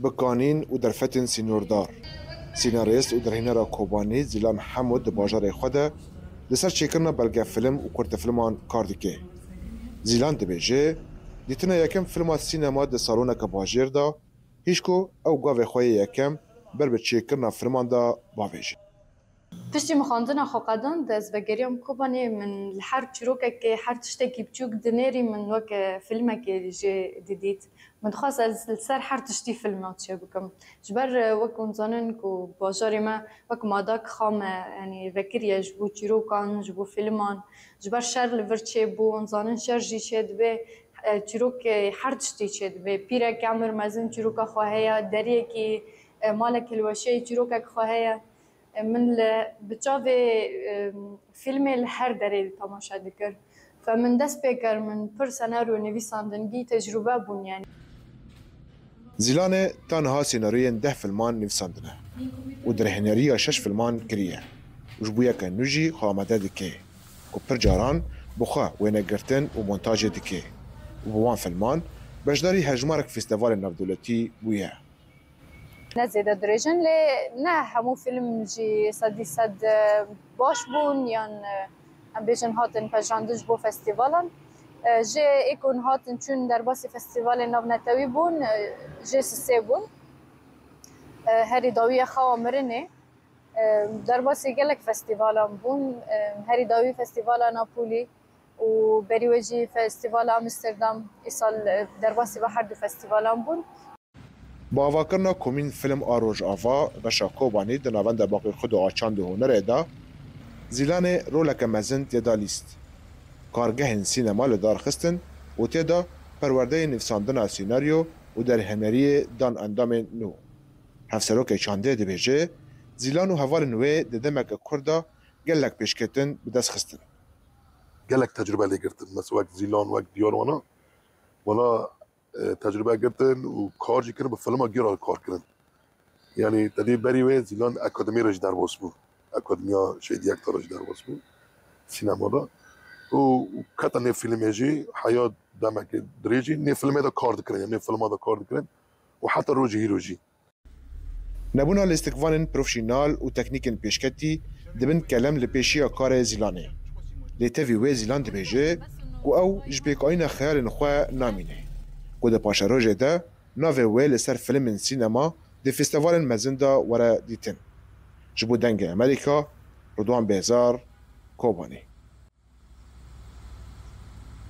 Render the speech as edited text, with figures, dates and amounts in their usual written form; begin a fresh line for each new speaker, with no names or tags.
بکانین و درفتن سینوردار سیناریست و درهنرا کوبانی زیلان محمود د باجار خود لسر چیکرنا بلگه فیلم و کرت فیلمان کار دکه. زیلان دبیجه دیتنا یکم فیلمات سینما د سالونه که باجر دا هیچکو او گاوه خواه یکم بر به چیکرنا فیلمان دا باویجه.
پشتی مخاندن خوقدان دست و گریم کوبانی من هر چروکه که هر تشتکی بچوک دنیری من وقت فیلمه که جه دیدید من خواست از سر هر تشتی فیلمات چه بکم جبر وقت انزانن که باجاری ما وقت ماداک خام یعنی وکریه جبو چروکان جبو فیلمان جبر شر لور چه بو انزانن شر جی چه دبه چروک هر تشتی چه دبه پیره کامر مزن چروکا خواهیا دریه که مالک الوشه چروکا خواهیا من بچاوی فیلم هر دری تماشا دکر فمن دست بکر من پر سنارو نویساندنگی تجربه بون یعنی
زیلان تنها سیناریوی 10 فیلمان نویساندنه و درهنری 6 فیلمان کریه وجبویا که نوجی خامده دکه و پر جاران بخوا و نگرتن و مونتاج دکه و بوان فیلمان بجداری هجمارک فستیوال نفدولتی بویه
نزیده درجن لی نه همو فیلم جی صد باش بون یان هم بیشن هاتن پجاندش بو فستیوالن جی ایکون هاتن چون در باسی فستیوال نونتوی بون جی سه بون هری داوی خواه مرنه در باسی گلک فستیوالان بون هری داوی فستیوال ناپولی و بریوجی فستیوال آمستردام ایسال در باسی به هر دو فستیوالان بون
با آواکرنا کومین فیلم آروژ آوا رشا کوبانی در نوند باقی خود آچاند و هنر ادا زیلان رولک مزن تیدا لیست کارگه سینما لدار خستن و تیدا پرورده نفساندن سیناریو و در هنری دان اندام نو هفسروک چانده دبیجه زیلان و حوال نوی ددمک کرده گلک پیشکتن بدست خستن
گلک تجربه لگرتن مثل وقت زیلان وقت دیاروانا ولا تجربه گرتن و کار جی کنن به فیلم گیرا کار کنن یعنی تدی بری و زیلان اکادمی رج در واسمو اکادمیا شاید یک تا رج در واسمو سینما دا و کتا نه فیلم جی حیات دمک دریجی نه فیلم دا کار دکرن یعنی فیلم دا کار دکرن و حتی روجی هیروجی
نبونا لاستقوان پروفشنال و تکنیکن پیشکتی دبن کلم لپیشیا کار زیلانه لیتوی و زیلان دبیجه و او جبیکاینا خیال نخوا نامینه و ده پاشا روژه ده ناوه ویل سر فیلم سینما ده فستیوال مزنده ورا دیتن جبو دنگ امریکا رضوان بیزار کوبانی